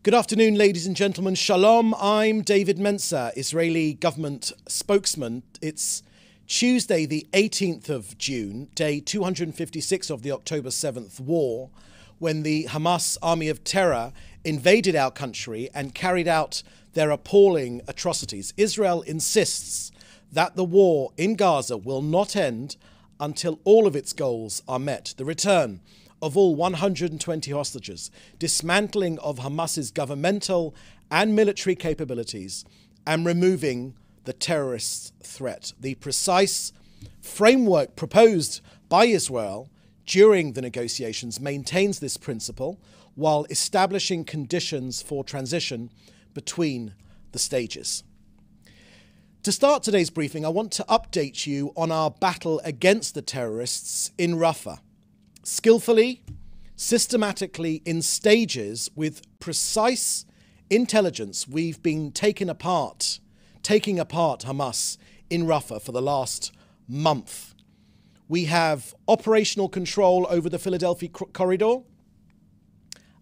Good afternoon, ladies and gentlemen. Shalom. I'm David Mencer, Israeli government spokesman. It's Tuesday, the 18th of June, day 256 of the October 7th war, when the Hamas army of terror invaded our country and carried out their appalling atrocities. Israel insists that the war in Gaza will not end until all of its goals are met. The return of all 120 hostages, dismantling of Hamas's governmental and military capabilities, and removing the terrorist threat. The precise framework proposed by Israel during the negotiations maintains this principle while establishing conditions for transition between the stages. To start today's briefing, I want to update you on our battle against the terrorists in Rafah. Skillfully, systematically, in stages, with precise intelligence, we've been taking apart Hamas in Rafah for the last month. We have operational control over the Philadelphia corridor,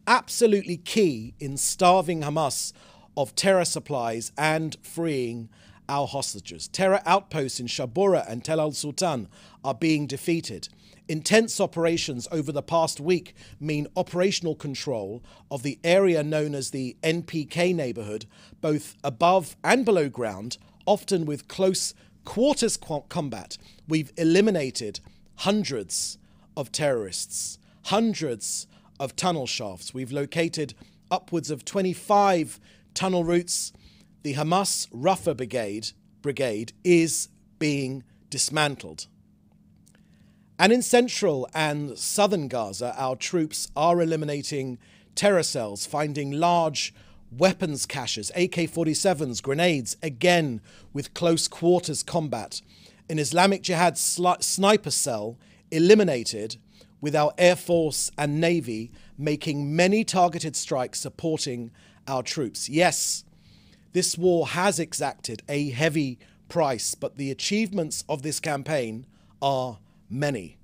absolutely key in starving Hamas of terror supplies and freeing our hostages. Terror outposts in Shabura and Tel al-Sultan are being defeated. Intense operations over the past week mean operational control of the area known as the NPK neighborhood, both above and below ground, often with close quarters combat. We've eliminated hundreds of terrorists, hundreds of tunnel shafts. We've located upwards of 25 tunnel routes. The Hamas Rafah brigade is being dismantled. And in central and southern Gaza, our troops are eliminating terror cells, finding large weapons caches, AK-47s, grenades, again with close quarters combat. An Islamic Jihad sniper cell eliminated, with our Air Force and Navy making many targeted strikes supporting our troops. Yes, this war has exacted a heavy price, but the achievements of this campaign are many.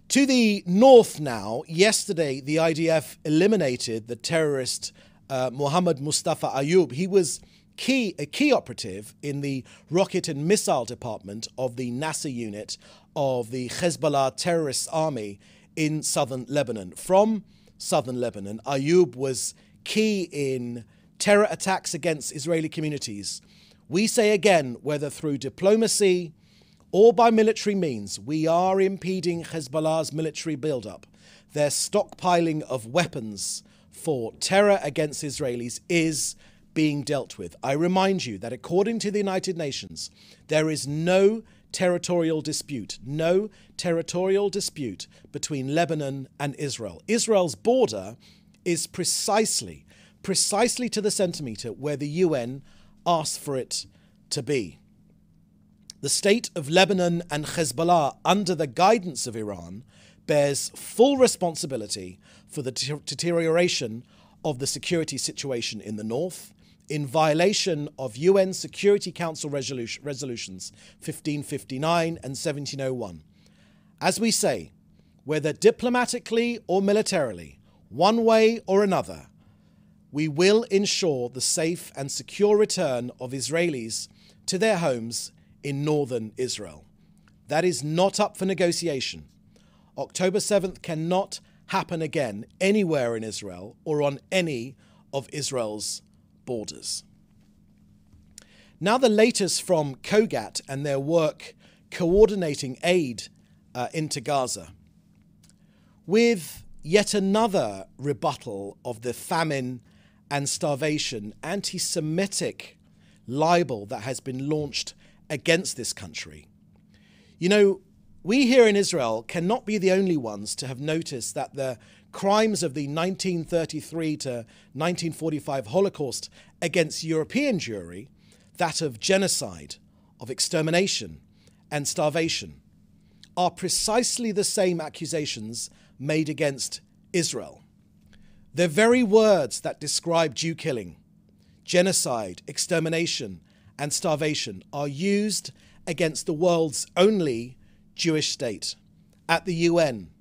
To the north now, yesterday the IDF eliminated the terrorist Mohammed Mustafa Ayub. He was a key operative in the rocket and missile department of the NASA unit of the Hezbollah terrorist army in southern Lebanon. From southern Lebanon, Ayub was key in terror attacks against Israeli communities. We say again, whether through diplomacy or by military means, we are impeding Hezbollah's military buildup. Their stockpiling of weapons for terror against Israelis is being dealt with. I remind you that according to the United Nations, there is no territorial dispute between Lebanon and Israel. Israel's border is precisely to the centimetre where the UN asked for it to be. The state of Lebanon and Hezbollah, under the guidance of Iran, bears full responsibility for the deterioration of the security situation in the north, in violation of UN Security Council resolutions 1559 and 1701. As we say, whether diplomatically or militarily, one way or another, we will ensure the safe and secure return of Israelis to their homes in northern Israel. That is not up for negotiation. October 7th cannot happen again anywhere in Israel or on any of Israel's borders. Now the latest from COGAT and their work coordinating aid into Gaza, with yet another rebuttal of the famine and starvation, anti-Semitic libel that has been launched against this country. You know, we here in Israel cannot be the only ones to have noticed that the crimes of the 1933 to 1945 Holocaust against European Jewry, that of genocide, of extermination and starvation, are precisely the same accusations made against Israel. The very words that describe Jew killing, genocide, extermination, and starvation are used against the world's only Jewish state, at the UN,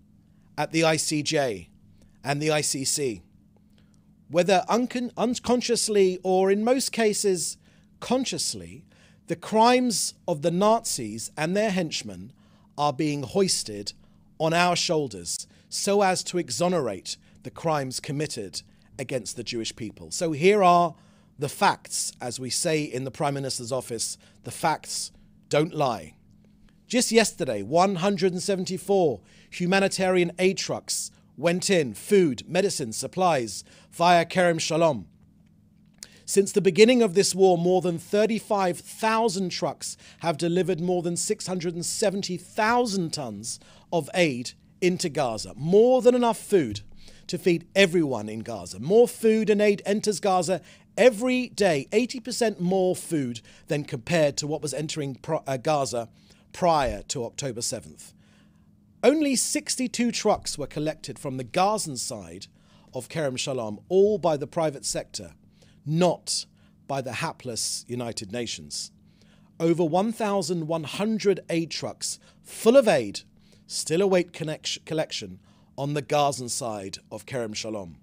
at the ICJ, and the ICC. whether unconsciously or in most cases consciously, the crimes of the Nazis and their henchmen are being hoisted on our shoulders so as to exonerate the crimes committed against the Jewish people. So here are the facts, as we say in the Prime Minister's office. The facts don't lie. Just yesterday, 174 humanitarian aid trucks went in, food, medicine, supplies, via Kerem Shalom. Since the beginning of this war, more than 35,000 trucks have delivered more than 670,000 tons of aid into Gaza. More than enough food to feed everyone in Gaza. More food and aid enters Gaza every day, 80% more food than compared to what was entering Gaza prior to October 7th. Only 62 trucks were collected from the Gazan side of Kerem Shalom, all by the private sector, not by the hapless United Nations. Over 1,100 aid trucks full of aid still await collection on the Gazan side of Kerem Shalom.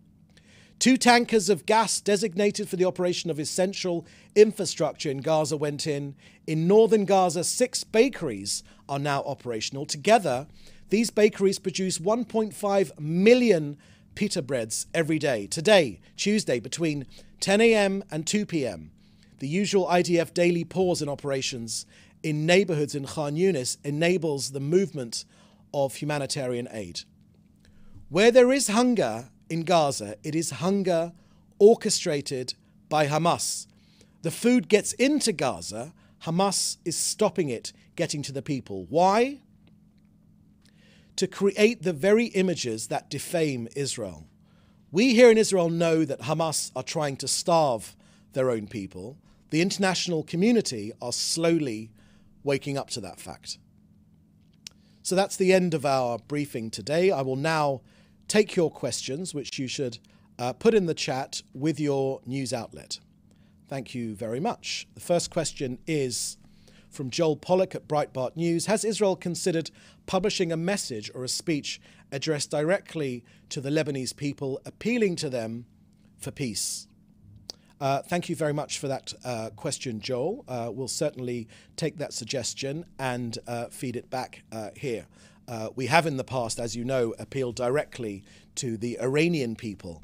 2 tankers of gas designated for the operation of essential infrastructure in Gaza went in. In northern Gaza, 6 bakeries are now operational. Together, these bakeries produce 1.5 million pita breads every day. Today, Tuesday, between 10 a.m. and 2 p.m., the usual IDF daily pause in operations in neighborhoods in Khan Yunis enables the movement of humanitarian aid. Where there is hunger in Gaza, it is hunger orchestrated by Hamas. The food gets into Gaza, Hamas is stopping it getting to the people. Why? To create the very images that defame Israel. We here in Israel know that Hamas are trying to starve their own people. The international community are slowly waking up to that fact. So that's the end of our briefing today. I will now take your questions, which you should put in the chat with your news outlet. Thank you very much. The first question is from Joel Pollack at Breitbart News. Has Israel considered publishing a message or a speech addressed directly to the Lebanese people, appealing to them for peace? Thank you very much for that question, Joel. We'll certainly take that suggestion and feed it back here. We have in the past, as you know, appealed directly to the Iranian people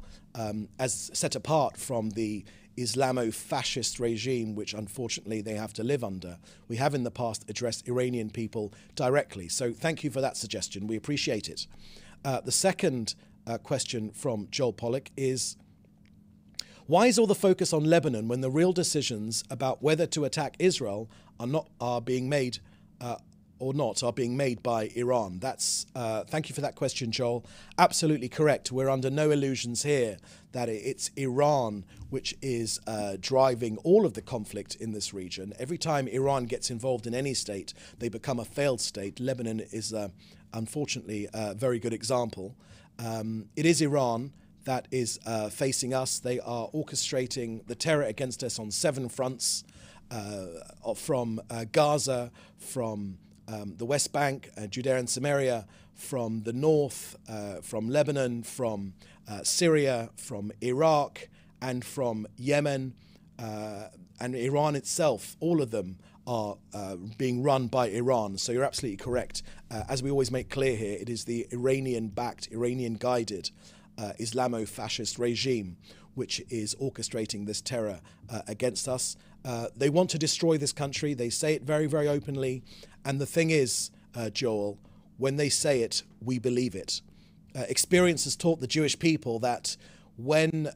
as set apart from the Islamo-fascist regime, which unfortunately they have to live under. We have in the past addressed Iranian people directly. So thank you for that suggestion. We appreciate it. The second question from Joel Pollack is, why is all the focus on Lebanon when the real decisions about whether to attack Israel are being made by Iran? Thank you for that question, Joel. Absolutely correct. We're under no illusions here that it's Iran which is driving all of the conflict in this region. Every time Iran gets involved in any state, they become a failed state. Lebanon is unfortunately a very good example. It is Iran that is facing us. They are orchestrating the terror against us on 7 fronts, from Gaza, from the West Bank, Judea and Samaria, from the north, from Lebanon, from Syria, from Iraq, and from Yemen, and Iran itself. All of them are being run by Iran. So you're absolutely correct. As we always make clear here, it is the Iranian-backed, Iranian-guided Islamo-fascist regime which is orchestrating this terror against us. They want to destroy this country. They say it very, very openly. And the thing is, Joel, when they say it, we believe it. Experience has taught the Jewish people that when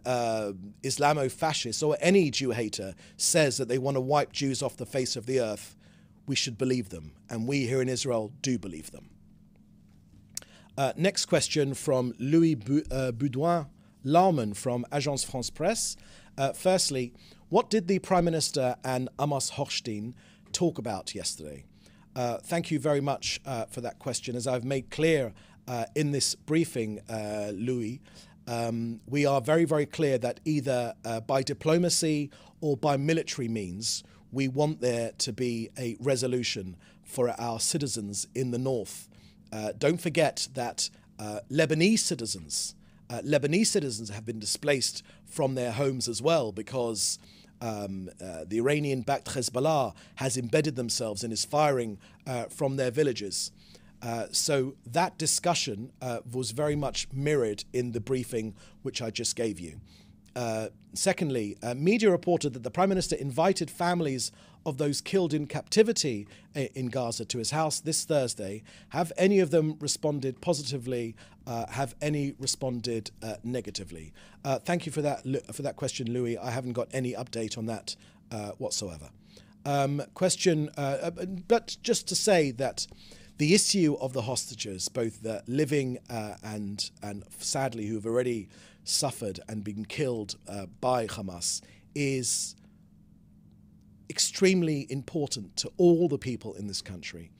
Islamo-fascists or any Jew hater says that they want to wipe Jews off the face of the earth, we should believe them. And we here in Israel do believe them. Next question from Louis Boudouin-Laumann from Agence France-Presse. Firstly, what did the Prime Minister and Amos Hochstein talk about yesterday? Thank you very much for that question. As I've made clear in this briefing, Louis, we are very, very clear that either by diplomacy or by military means, we want there to be a resolution for our citizens in the north. Don't forget that Lebanese citizens Lebanese citizens have been displaced from their homes as well because the Iranian-backed Hezbollah has embedded themselves and is firing from their villages. So that discussion was very much mirrored in the briefing which I just gave you. Secondly, media reported that the Prime Minister invited families of those killed in captivity in Gaza to his house this Thursday. Have any of them responded positively? Have any responded negatively? Thank you for that question, Louis. I haven't got any update on that whatsoever. But just to say that the issue of the hostages, both the living and sadly who have already suffered and been killed by Hamas, is extremely important to all the people in this country,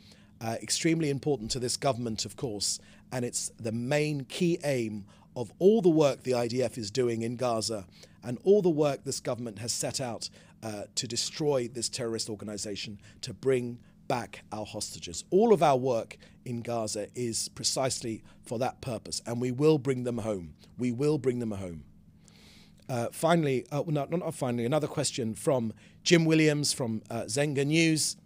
extremely important to this government, of course, and it's the main key aim of all the work the IDF is doing in Gaza and all the work this government has set out to destroy this terrorist organization, to bring back our hostages. All of our work in Gaza is precisely for that purpose, and we will bring them home. We will bring them home. Finally, another question from Jim Williams from Zenga News.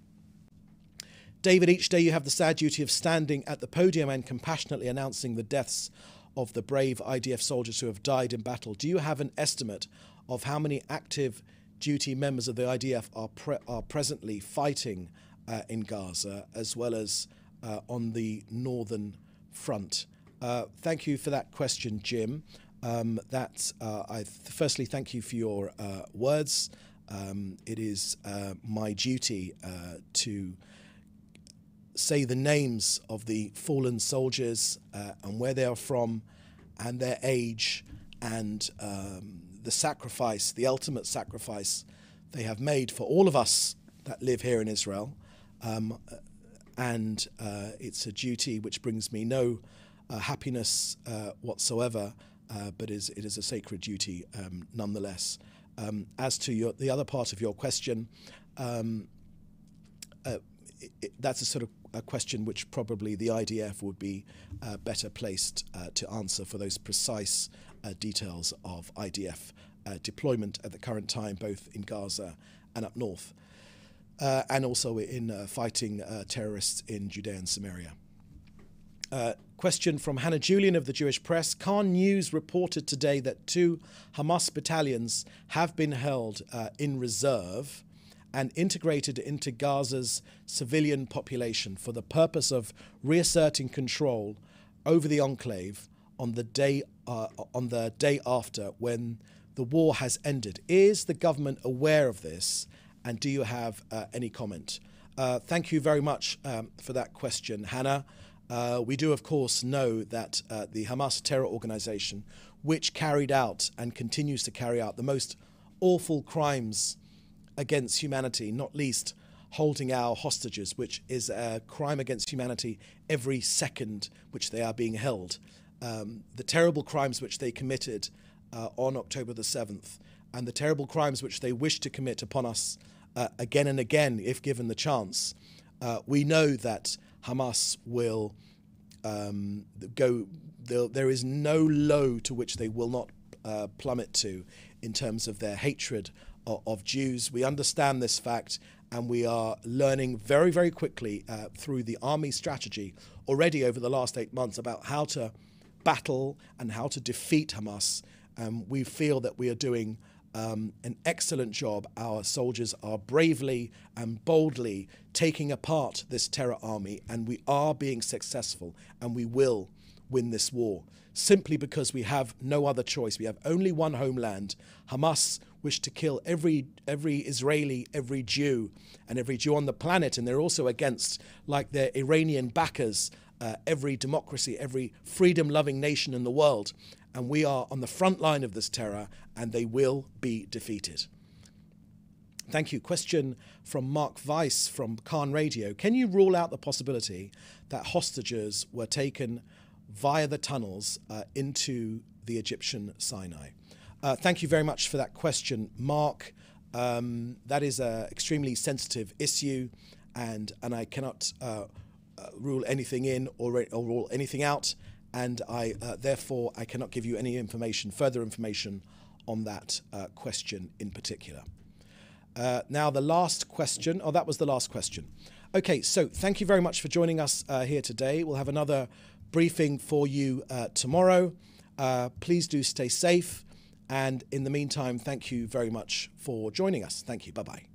David, each day you have the sad duty of standing at the podium and compassionately announcing the deaths of the brave IDF soldiers who have died in battle. Do you have an estimate of how many active duty members of the IDF are presently fighting in Gaza, as well as on the northern front? Thank you for that question, Jim. Firstly, thank you for your words. It is my duty to say the names of the fallen soldiers and where they are from and their age and the sacrifice, the ultimate sacrifice they have made for all of us that live here in Israel. And it's a duty which brings me no happiness whatsoever, but it is a sacred duty nonetheless. As to the other part of your question, that's a sort of a question which probably the IDF would be better placed to answer for those precise details of IDF deployment at the current time, both in Gaza and up north, and also in fighting terrorists in Judea and Samaria. Question from Hannah Julian of the Jewish Press. Khan News reported today that 2 Hamas battalions have been held in reserve and integrated into Gaza's civilian population for the purpose of reasserting control over the enclave on the day after, when the war has ended. Is the government aware of this, and do you have any comment? Thank you very much for that question, Hannah. We do, of course, know that the Hamas terror organization, which carried out and continues to carry out the most awful crimes against humanity, not least holding our hostages, which is a crime against humanity every second which they are being held. The terrible crimes which they committed on October the 7th, and the terrible crimes which they wish to commit upon us again and again, if given the chance. We know that Hamas will there is no low to which they will not plummet to in terms of their hatred of Jews. We understand this fact, and we are learning very, very quickly through the army strategy already over the last 8 months about how to battle and how to defeat Hamas. We feel that we are doing an excellent job. Our soldiers are bravely and boldly taking apart this terror army, and we are being successful, and we will win this war, simply because we have no other choice. We have only one homeland. Hamas wish to kill every Israeli, every Jew, and every Jew on the planet, and they're also against, like their Iranian backers, every democracy, every freedom-loving nation in the world. And we are on the front line of this terror, and they will be defeated. Thank you. Question from Mark Weiss from Khan Radio. Can you rule out the possibility that hostages were taken via the tunnels into the Egyptian Sinai? Thank you very much for that question, Mark. That is an extremely sensitive issue, and I cannot rule anything in or rule anything out. and therefore I cannot give you any further information on that question in particular. Now the last question, that was the last question. Okay, so thank you very much for joining us here today. We'll have another briefing for you tomorrow. Please do stay safe. And in the meantime, thank you very much for joining us. Thank you. Bye-bye.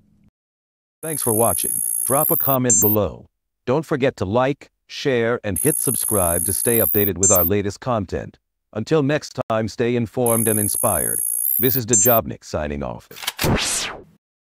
Thanks for watching. Drop a comment below. Don't forget to like, share, and hit subscribe to stay updated with our latest content. Until next time, stay informed and inspired. This is Dejobnik signing off.